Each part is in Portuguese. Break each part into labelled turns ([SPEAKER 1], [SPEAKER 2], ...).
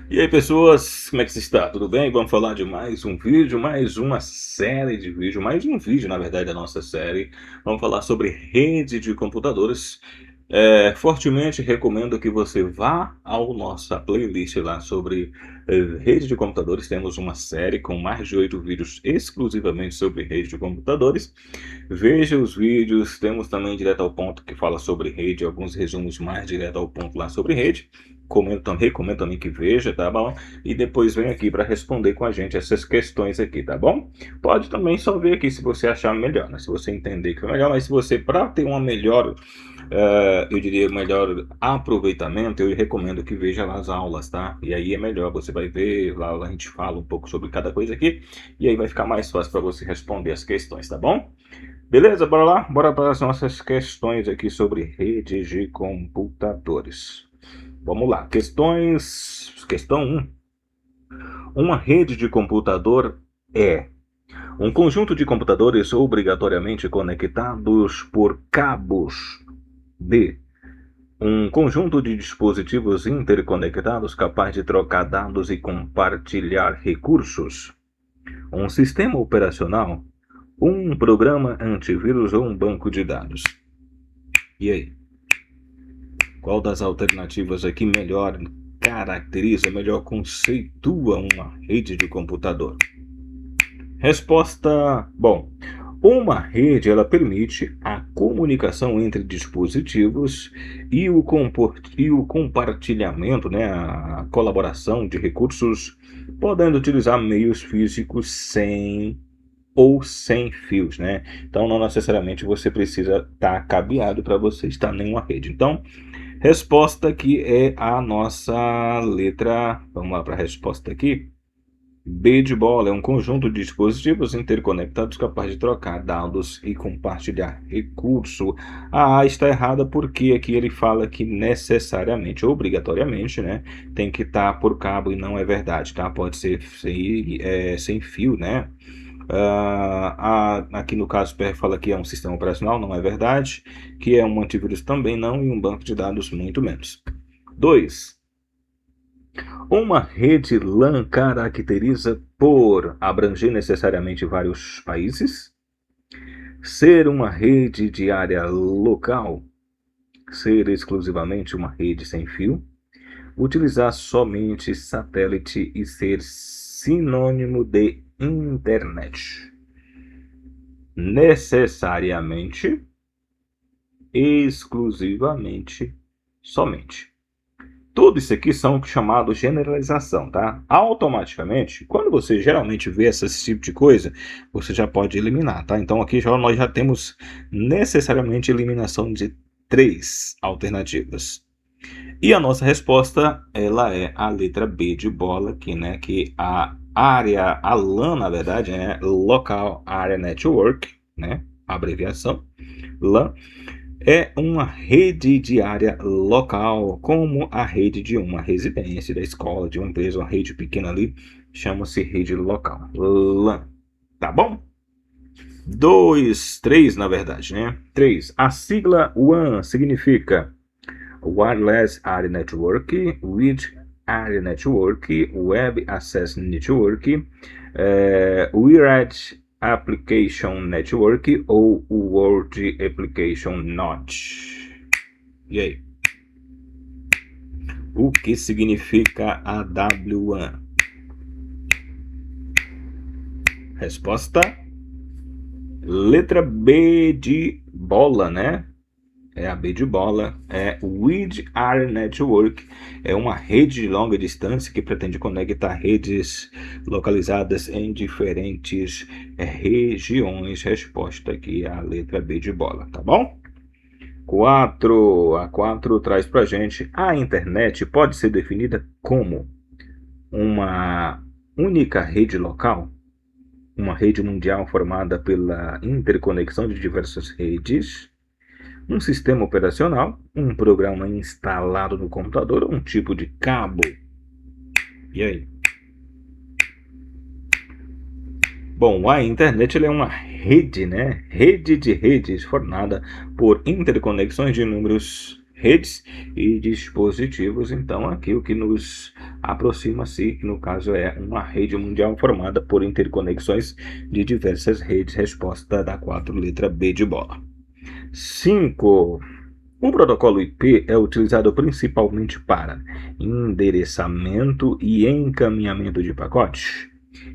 [SPEAKER 1] E aí, pessoas, como é que você está? Tudo bem? Vamos falar de mais um vídeo, mais uma série de vídeo, mais um vídeo, na verdade, da nossa série. Vamos falar sobre rede de computadores. Fortemente recomendo que você vá ao nossa playlist lá sobre rede de computadores. Temos uma série com mais de 8 vídeos exclusivamente sobre rede de computadores. Veja os vídeos, temos também direto ao ponto que fala sobre rede, alguns resumos mais direto ao ponto lá sobre rede. Recomendo também que veja, tá bom? E depois vem aqui para responder com a gente essas questões aqui, tá bom? Pode também só ver aqui se você achar melhor, né? Se você entender que foi melhor, mas se você, para ter uma melhor, eu diria, melhor aproveitamento, eu recomendo que veja lá as aulas, tá? E aí é melhor, você vai ver, lá a gente fala um pouco sobre cada coisa aqui, e aí vai ficar mais fácil para você responder as questões, tá bom? Beleza, bora lá? Bora para as nossas questões aqui sobre redes de computadores. Vamos lá, Questão 1. Uma rede de computador é um conjunto de computadores obrigatoriamente conectados por cabos. B. Um conjunto de dispositivos interconectados capaz de trocar dados e compartilhar recursos. Um sistema operacional, um programa antivírus ou um banco de dados. E aí? Qual das alternativas aqui melhor caracteriza, melhor conceitua uma rede de computador? Resposta: bom, uma rede ela permite a comunicação entre dispositivos e o compartilhamento, né, a colaboração de recursos, podendo utilizar meios físicos sem fios, né? Então não necessariamente você precisa estar cabeado para você estar em uma rede. Então, resposta aqui é a nossa letra. Vamos lá para a resposta aqui. B de bola é um conjunto de dispositivos interconectados capaz de trocar dados e compartilhar recurso. A A está errada porque aqui ele fala que necessariamente, obrigatoriamente, né, tem que estar por cabo e não é verdade, tá? Pode ser sem fio, né? Aqui no caso, o PR fala que é um sistema operacional, não é verdade. Que é um antivírus também não e um banco de dados muito menos. 2. Uma rede LAN caracteriza por abranger necessariamente vários países, ser uma rede de área local, ser exclusivamente uma rede sem fio, utilizar somente satélite e ser sinônimo de internet. Necessariamente, exclusivamente, somente. Tudo isso aqui são chamados generalização, tá? Automaticamente, quando você geralmente vê esse tipo de coisa, você já pode eliminar, tá? Então aqui nós já temos necessariamente eliminação de 3 alternativas. E a nossa resposta, ela é a letra B de bola aqui, né? Que a LAN, na verdade, é Local Area Network, né? Abreviação, LAN é uma rede de área local, como a rede de uma residência, da escola, de uma empresa, uma rede pequena ali, chama-se rede local, LAN. Tá bom? 2, 3 na verdade, né? 3. A sigla WAN significa Wireless Area Network, Wide Area Network, Web Access Network, Wired Application Network ou World Application Node. E aí? O que significa a WAN? Resposta: letra B de bola, né? É a B de bola, é Wide Area Network, é uma rede de longa distância que pretende conectar redes localizadas em diferentes regiões. Resposta aqui é a letra B de bola, tá bom? 4. A 4 traz pra gente: a internet pode ser definida como uma única rede local, uma rede mundial formada pela interconexão de diversas redes, um sistema operacional, um programa instalado no computador ou um tipo de cabo. E aí? Bom, a internet é uma rede, né? Rede de redes formada por interconexões de inúmeras redes e dispositivos. Então, aqui o que nos aproxima-se, que no caso é uma rede mundial formada por interconexões de diversas redes, resposta da 4, letra B de bola. 5. O protocolo IP é utilizado principalmente para endereçamento e encaminhamento de pacotes,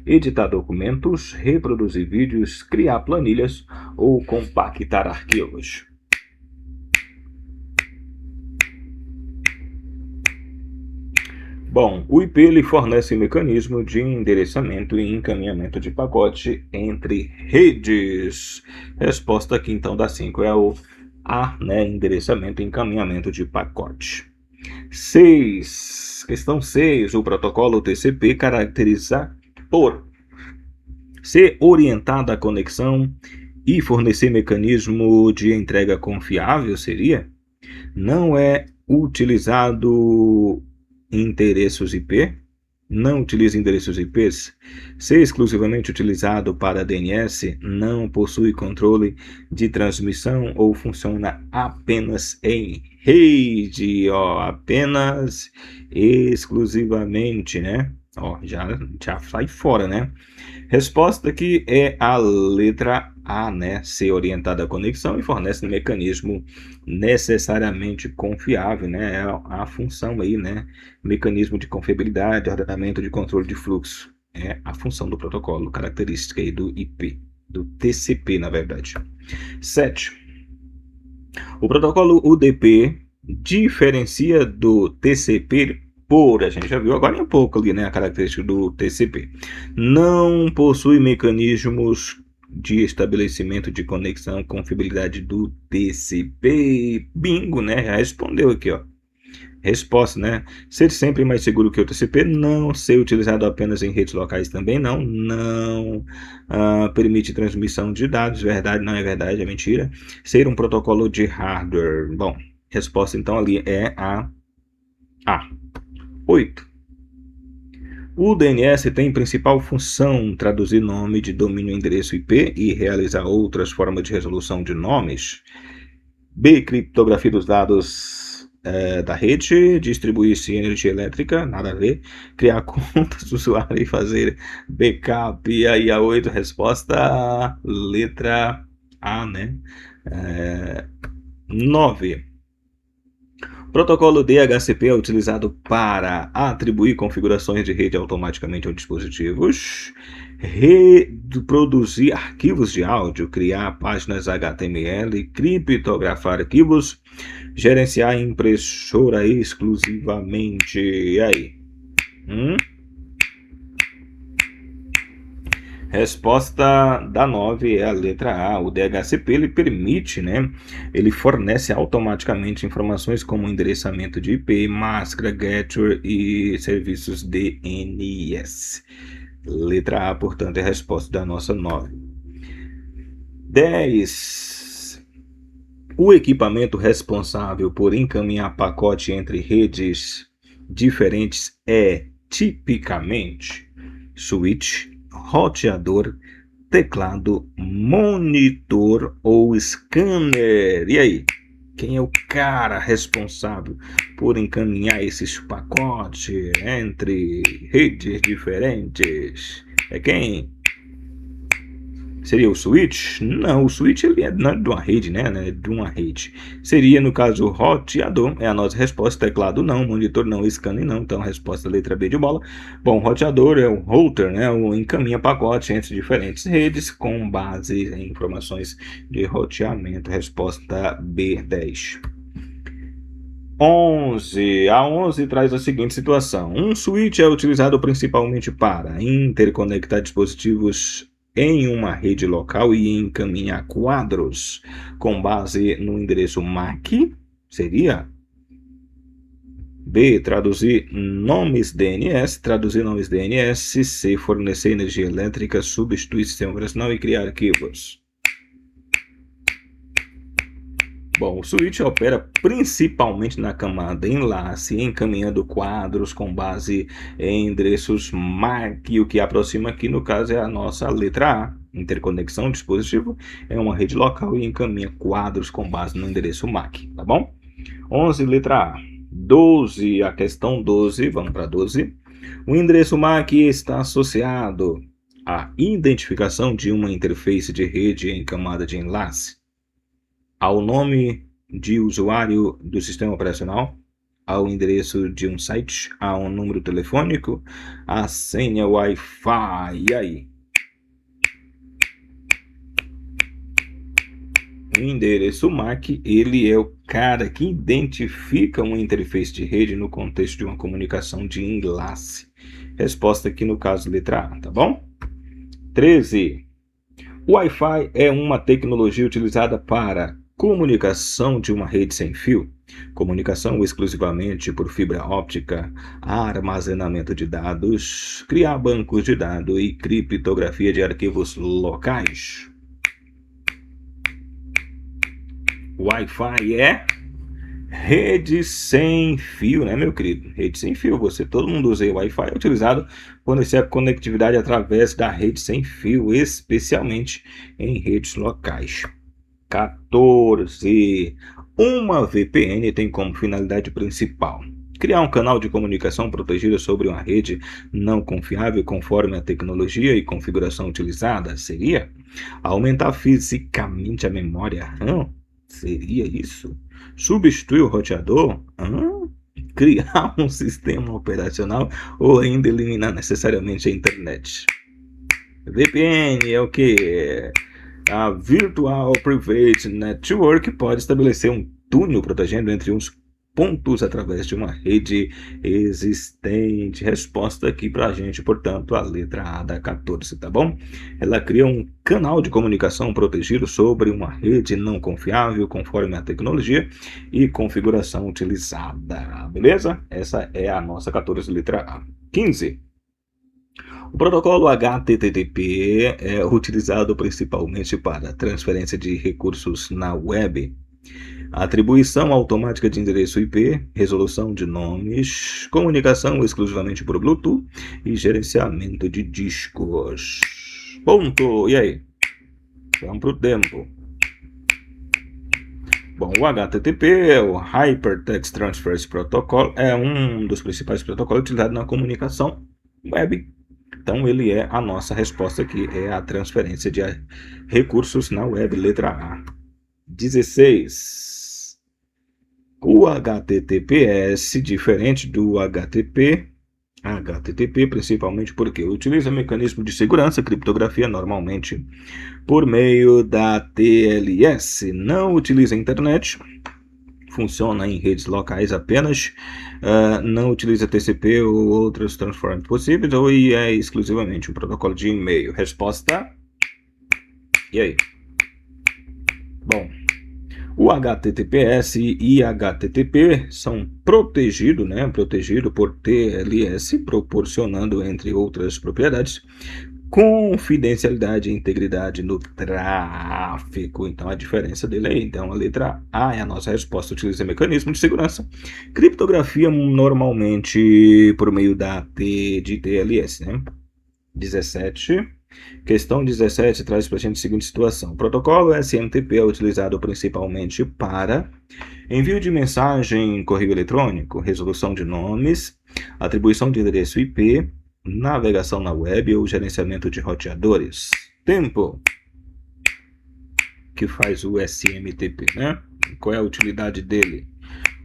[SPEAKER 1] editar documentos, reproduzir vídeos, criar planilhas ou compactar arquivos. Bom, o IP ele fornece mecanismo de endereçamento e encaminhamento de pacote entre redes. Resposta aqui então da 5 é o A, né? Endereçamento e encaminhamento de pacote. 6. Questão 6. O protocolo TCP caracteriza por ser orientado à conexão e fornecer mecanismo de entrega confiável, seria? Não é utilizado endereços IP, não utiliza endereços IPs, ser exclusivamente utilizado para DNS, não possui controle de transmissão ou funciona apenas em rede, apenas exclusivamente, né? Já sai fora, né? Resposta aqui é a letra A, né? Ser orientada à conexão e fornece um mecanismo necessariamente confiável, né? É a função aí, né? Mecanismo de confiabilidade, ordenamento de controle de fluxo. É a função do protocolo, característica aí do IP, do TCP, na verdade. 7. O protocolo UDP diferencia do TCP a gente já viu agora um pouco ali, né, a característica do TCP. Não possui mecanismos de estabelecimento de conexão com fiabilidade do TCP. Bingo, né? Já respondeu aqui, ó. Resposta, né? Ser sempre mais seguro que o TCP, não. Ser utilizado apenas em redes locais também, não. Não permite transmissão de dados, verdade, não é verdade, é mentira. Ser um protocolo de hardware. Bom, resposta então ali é a A. 8. O DNS tem principal função traduzir nome de domínio endereço IP e realizar outras formas de resolução de nomes. B. Criptografia dos dados da rede, distribuir-se energia elétrica, nada a ver, criar contas do usuário e fazer backup. E aí a 8, resposta letra A, né? 9. O protocolo DHCP é utilizado para atribuir configurações de rede automaticamente aos dispositivos, reproduzir arquivos de áudio, criar páginas HTML, criptografar arquivos, gerenciar impressora exclusivamente. E aí? Resposta da 9 é a letra A. O DHCP ele permite, né? Ele fornece automaticamente informações como endereçamento de IP, máscara, gateway e serviços DNS. Letra A, portanto, é a resposta da nossa 9. 10. O equipamento responsável por encaminhar pacote entre redes diferentes é tipicamente switch, roteador, teclado, monitor ou scanner. E aí? Quem é o cara responsável por encaminhar esses pacotes entre redes diferentes? É quem? Seria o switch? Não, o switch ele não é de uma rede, né? De uma rede. Seria, no caso, o roteador. É a nossa resposta. Teclado não, monitor não, scanner não. Então, a resposta letra B de bola. Bom, o roteador é o router, né? O encaminha pacotes entre diferentes redes com base em informações de roteamento. Resposta B10. 11. A 11 traz a seguinte situação. Um switch é utilizado principalmente para interconectar dispositivos em uma rede local e encaminhar quadros com base no endereço MAC, seria? B. Traduzir nomes DNS, C. Fornecer energia elétrica, substituir sistema operacional e criar arquivos. Bom, o switch opera principalmente na camada enlace, encaminhando quadros com base em endereços MAC. O que aproxima aqui, no caso, é a nossa letra A. Interconexão dispositivo é uma rede local e encaminha quadros com base no endereço MAC, tá bom? 11, letra A. 12, a questão 12, vamos para 12. O endereço MAC está associado à identificação de uma interface de rede em camada de enlace, ao nome de usuário do sistema operacional, ao endereço de um site, a um número telefônico, a senha Wi-Fi. E aí? O endereço MAC, ele é o cara que identifica uma interface de rede no contexto de uma comunicação de enlace. Resposta aqui no caso letra A, tá bom? 13. O Wi-Fi é uma tecnologia utilizada para comunicação de uma rede sem fio, comunicação exclusivamente por fibra óptica, armazenamento de dados, criar bancos de dados e criptografia de arquivos locais. Wi-Fi é rede sem fio, né, meu querido? Rede sem fio. Todo mundo usa Wi-Fi, é utilizado quando essa conectividade através da rede sem fio, especialmente em redes locais. 14. Uma VPN tem como finalidade principal criar um canal de comunicação protegido sobre uma rede não confiável conforme a tecnologia e configuração utilizada. Seria aumentar fisicamente a memória RAM? Seria isso? Substituir o roteador? Criar um sistema operacional ou ainda eliminar necessariamente a internet? VPN é o que? A Virtual Private Network pode estabelecer um túnel protegendo entre uns pontos através de uma rede existente. Resposta aqui pra gente, portanto, a letra A da 14, tá bom? Ela cria um canal de comunicação protegido sobre uma rede não confiável conforme a tecnologia e configuração utilizada, beleza? Essa é a nossa 14, letra A. 15. O protocolo HTTP é utilizado principalmente para transferência de recursos na web, atribuição automática de endereço IP, resolução de nomes, comunicação exclusivamente por Bluetooth e gerenciamento de discos. Ponto! E aí? Vamos para o tempo. Bom, o HTTP, o Hypertext Transfer Protocol, é um dos principais protocolos utilizados na comunicação web. Então, ele é a nossa resposta aqui, é a transferência de recursos na web, letra A. 16. O HTTPS, diferente do HTTP, principalmente porque utiliza mecanismo de segurança, criptografia, normalmente por meio da TLS, não utiliza internet, funciona em redes locais apenas, não utiliza TCP ou outros transforms possíveis, ou é exclusivamente um protocolo de e-mail. Resposta? E aí? Bom, o HTTPS e HTTP são protegidos por TLS, proporcionando, entre outras propriedades, confidencialidade e integridade no tráfego. Então a diferença dele é, então a letra A é a nossa resposta, utiliza mecanismo de segurança, criptografia normalmente por meio de TLS, né? 17. Questão 17 traz para a gente a seguinte situação. O protocolo SMTP é utilizado principalmente para envio de mensagem em correio eletrônico, resolução de nomes, atribuição de endereço IP, navegação na web ou gerenciamento de roteadores. Tempo. Que faz o SMTP, né? Qual é a utilidade dele?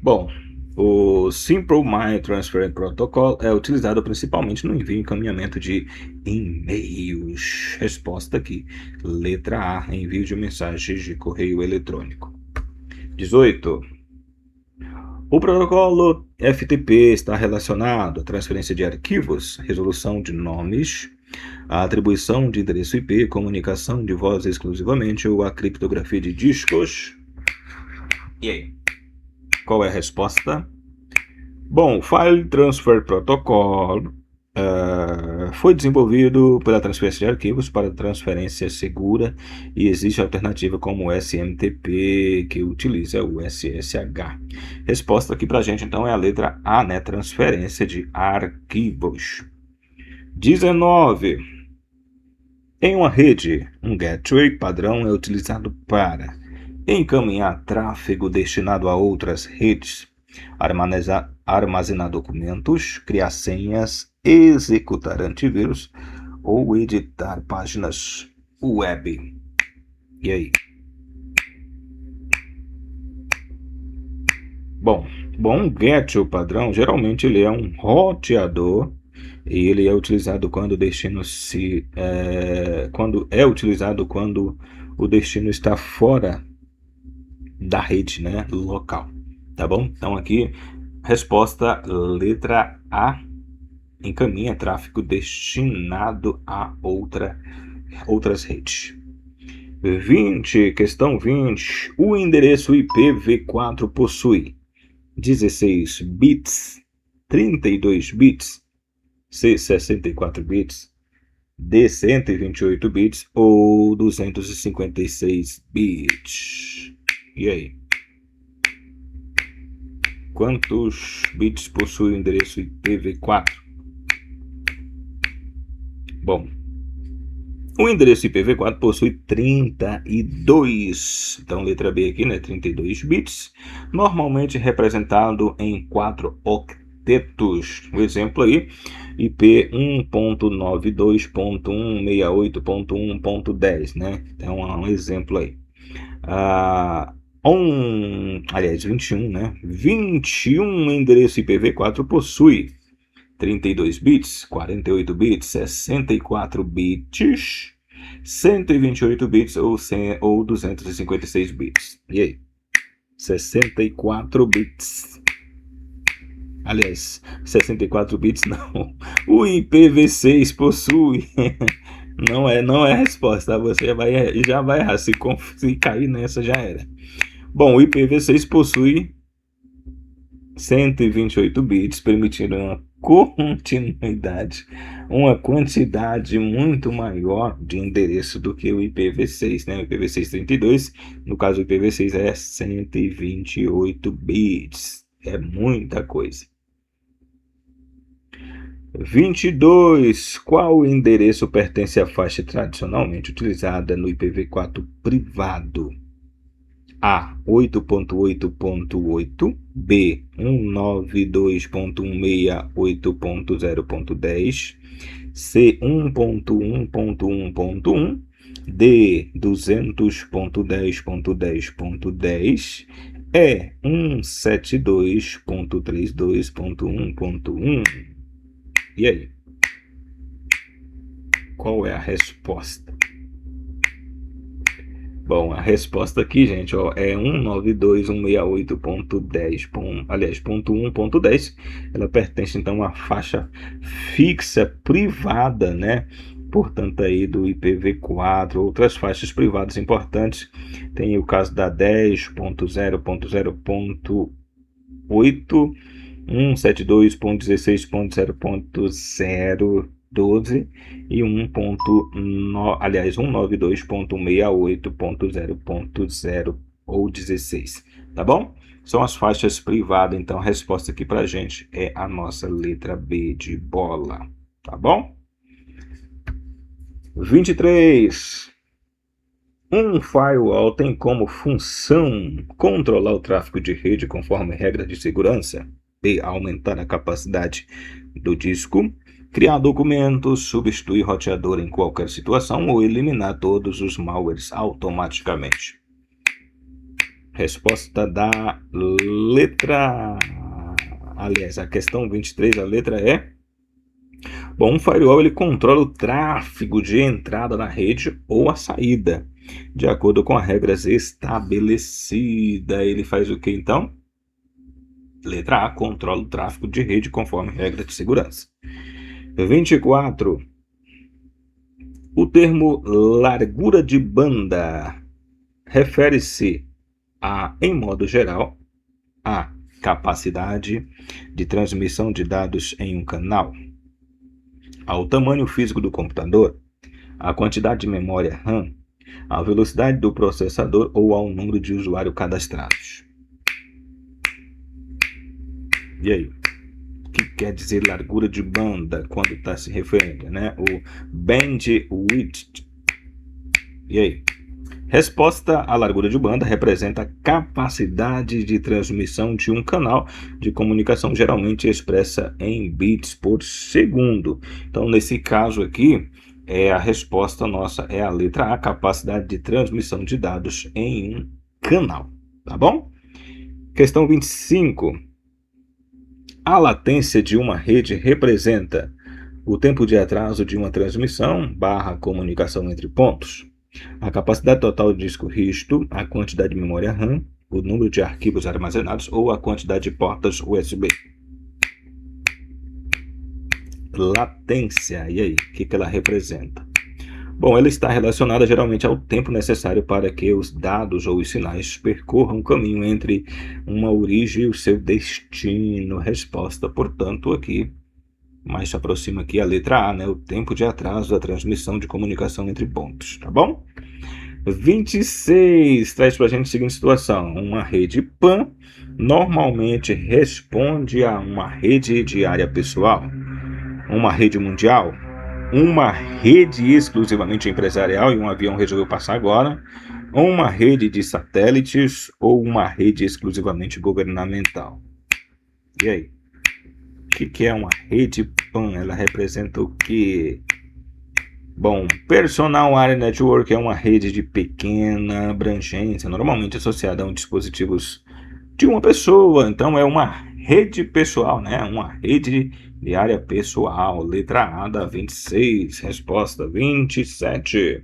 [SPEAKER 1] Bom, o Simple Mail Transfer Protocol é utilizado principalmente no envio e encaminhamento de e-mails. Resposta aqui, letra A, envio de mensagens de correio eletrônico. 18. O protocolo FTP está relacionado à transferência de arquivos, resolução de nomes, a atribuição de endereço IP, comunicação de voz exclusivamente ou a criptografia de discos. E aí? Qual é a resposta? Bom, o File Transfer Protocol foi desenvolvido pela transferência de arquivos para transferência segura e existe alternativa como o SMTP, que utiliza o SSH. Resposta aqui para a gente, então, é a letra A, né? Transferência de arquivos. 19. Em uma rede, um gateway padrão é utilizado para encaminhar tráfego destinado a outras redes, armazenar documentos, criar senhas, executar antivírus ou editar páginas web. E aí? Bom, get, o padrão, geralmente ele é um roteador e ele é utilizado quando o destino quando o destino está fora da rede, né, local, tá bom? Então aqui, resposta letra A, encaminha tráfego destinado a outras redes. 20, questão 20, o endereço IPv4 possui 16 bits, 32 bits, C 64 bits, D 128 bits ou 256 bits. E aí? Quantos bits possui o endereço IPv4? Bom, o endereço IPv4 possui 32, então letra B aqui, né, 32 bits, normalmente representado em 4 octetos. O exemplo aí, IP 1.92.168.1.10, né? Então é um exemplo aí. 21, né? 21 endereço IPv4 possui 32 bits, 48 bits, 64 bits, 128 bits ou 256 bits. E aí? 64 bits. Aliás, 64 bits não. O IPv6 possui. Não é a resposta. Você já vai errar. Se cair nessa, já era. Bom, o IPv6 possui 128 bits, permitindo uma quantidade muito maior de endereço do que o IPv6, né? O IPv6 32, no caso o IPv6 é 128 bits, é muita coisa. 22. Qual endereço pertence à faixa tradicionalmente utilizada no IPv4 privado? A 8.8.8, B 192.168.0.10, C 1.1.1.1, D 200.10.10.10, E 172.32.1.1. E aí? Qual é a resposta? Bom, a resposta aqui, gente, ó, é 192.168.10, aliás, .1.10. Ela pertence, então, à faixa fixa privada, né? Portanto, aí do IPv4, outras faixas privadas importantes. Tem o caso da 10.0.0.8, 172.16.0.012 e 192.168.0.0 ou 16, tá bom? São as faixas privadas, então a resposta aqui pra gente é a nossa letra B de bola, tá bom? 23. Um firewall tem como função controlar o tráfego de rede conforme regras de segurança, B, aumentar a capacidade do disco, criar documentos, substituir roteador em qualquer situação ou eliminar todos os malwares automaticamente. Resposta da letra... Aliás, a questão 23, a letra E. Bom, um firewall ele controla o tráfego de entrada na rede ou a saída, de acordo com as regras estabelecidas. Ele faz o que então? Letra A, controla o tráfego de rede conforme regra de segurança. 24. O termo largura de banda refere-se a, em modo geral, a capacidade de transmissão de dados em um canal, ao tamanho físico do computador, à quantidade de memória RAM, à velocidade do processador ou ao número de usuários cadastrados. E aí? O que quer dizer largura de banda quando está se referindo, né? O bandwidth. E aí? Resposta: a largura de banda representa a capacidade de transmissão de um canal de comunicação, geralmente expressa em bits por segundo. Então, nesse caso aqui, a resposta nossa é a letra A, capacidade de transmissão de dados em um canal, tá bom? Questão 25. A latência de uma rede representa o tempo de atraso de uma transmissão / comunicação entre pontos, a capacidade total de disco rígido, a quantidade de memória RAM, o número de arquivos armazenados ou a quantidade de portas USB. Latência, e aí, o que ela representa? Bom, ela está relacionada geralmente ao tempo necessário para que os dados ou os sinais percorram o caminho entre uma origem e o seu destino. Resposta, portanto, aqui, mais se aproxima aqui a letra A, né? O tempo de atraso da transmissão de comunicação entre pontos, tá bom? 26 traz para a gente a seguinte situação: uma rede PAN normalmente responde a uma rede de área pessoal, uma rede mundial, uma rede exclusivamente empresarial, e um avião resolveu passar agora, uma rede de satélites ou uma rede exclusivamente governamental. E aí? O que é uma rede PAN? Ela representa o quê? Bom, Personal Area Network é uma rede de pequena abrangência, normalmente associada a dispositivos de uma pessoa. Então é uma rede pessoal, né? Uma rede de área pessoal. Letra A da 26. Resposta 27.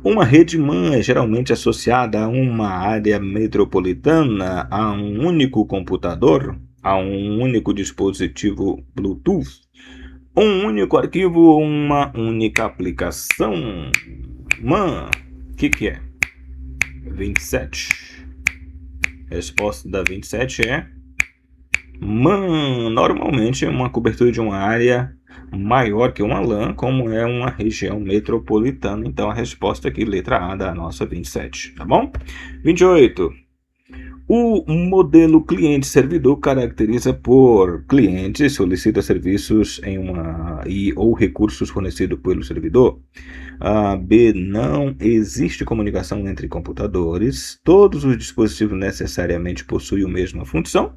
[SPEAKER 1] Uma rede MAN é geralmente associada a uma área metropolitana, a um único computador, a um único dispositivo Bluetooth, um único arquivo ou uma única aplicação. MAN, o que é? 27. Resposta da 27 é MAN. Normalmente é uma cobertura de uma área maior que uma LAN, como é uma região metropolitana. Então a resposta aqui, letra A da nossa 27, tá bom? 28. O modelo cliente-servidor caracteriza por cliente solicita serviços em uma ou recursos fornecidos pelo servidor. B. Não existe comunicação entre computadores. Todos os dispositivos necessariamente possuem a mesma função.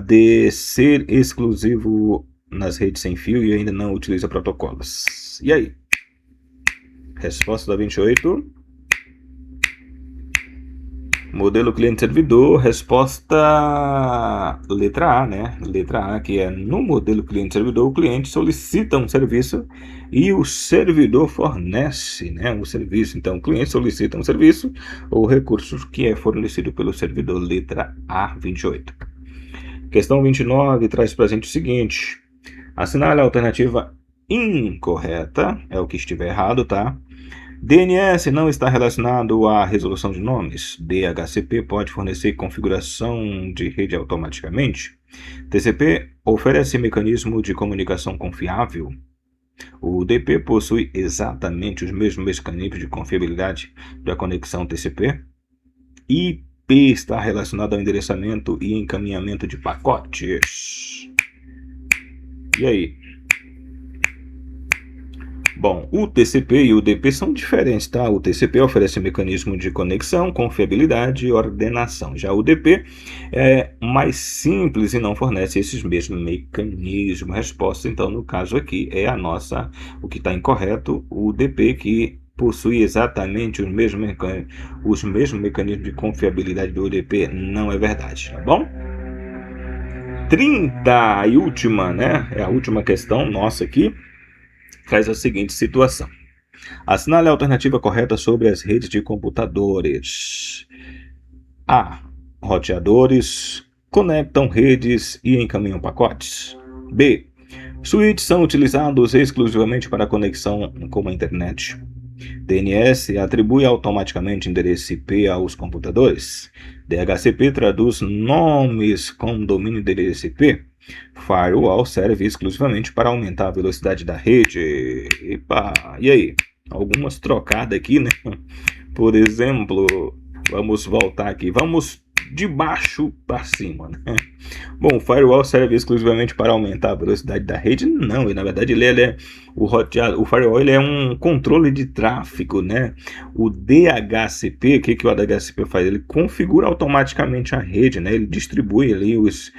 [SPEAKER 1] D. Ser exclusivo nas redes sem fio e ainda não utiliza protocolos. E aí? Resposta da 28. Modelo cliente-servidor, resposta letra A, né? Letra A, que é no modelo cliente-servidor, o cliente solicita um serviço e o servidor fornece, né, o serviço. Então, o cliente solicita um serviço ou recursos que é fornecido pelo servidor, letra A, 28. Questão 29 traz para a gente o seguinte: assinale a alternativa incorreta, é o que estiver errado, tá? DNS não está relacionado à resolução de nomes. DHCP pode fornecer configuração de rede automaticamente. TCP oferece mecanismo de comunicação confiável. O UDP possui exatamente os mesmos mecanismos de confiabilidade da conexão TCP. IP está relacionado ao endereçamento e encaminhamento de pacotes. E aí? Bom, o TCP e o UDP são diferentes, tá? O TCP oferece mecanismo de conexão, confiabilidade e ordenação. Já o UDP é mais simples e não fornece esses mesmos mecanismos. Resposta, então, no caso aqui, é a nossa, o que está incorreto, o UDP, que possui exatamente os mesmos mecanismos de confiabilidade do UDP, não é verdade, tá bom? 30 e última, né? É a última questão nossa aqui. Traz a seguinte situação: assinale a alternativa correta sobre as redes de computadores. A. Roteadores conectam redes e encaminham pacotes. B. Switches são utilizados exclusivamente para conexão com a internet. DNS atribui automaticamente endereço IP aos computadores. DHCP traduz nomes com domínio de endereço IP. Firewall serve exclusivamente para aumentar a velocidade da rede. Epa, e aí? Algumas trocadas aqui, né? Por exemplo, vamos voltar aqui. Vamos de baixo para cima, né? Bom, o firewall serve exclusivamente para aumentar a velocidade da rede? Não, na verdade ele é o firewall ele é um controle de tráfego, né? O DHCP, o que que o DHCP faz? Ele configura automaticamente a rede, né? Ele distribui ali os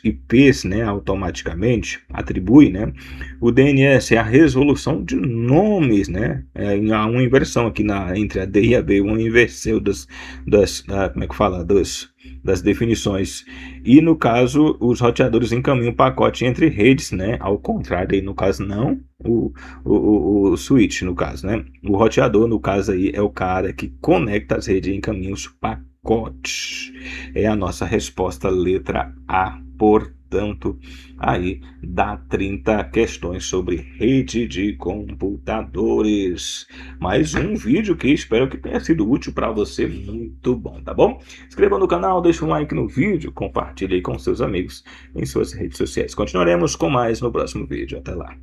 [SPEAKER 1] IPs, né, automaticamente, atribui, né? O DNS é a resolução de nomes, né? Há uma inversão aqui entre a D e a B, uma inversão como é que fala? Das definições. E no caso, os roteadores encaminham o pacote entre redes, né? Ao contrário, aí no caso não o switch, no caso, né? O roteador, no caso aí, é o cara que conecta as redes e encaminha os pacotes. É a nossa resposta, letra A. Portanto, aí dá 30 questões sobre rede de computadores. Mais um vídeo que espero que tenha sido útil para você, muito bom, tá bom? Inscreva no canal, deixa um like no vídeo, compartilhe aí com seus amigos em suas redes sociais. Continuaremos com mais no próximo vídeo. Até lá.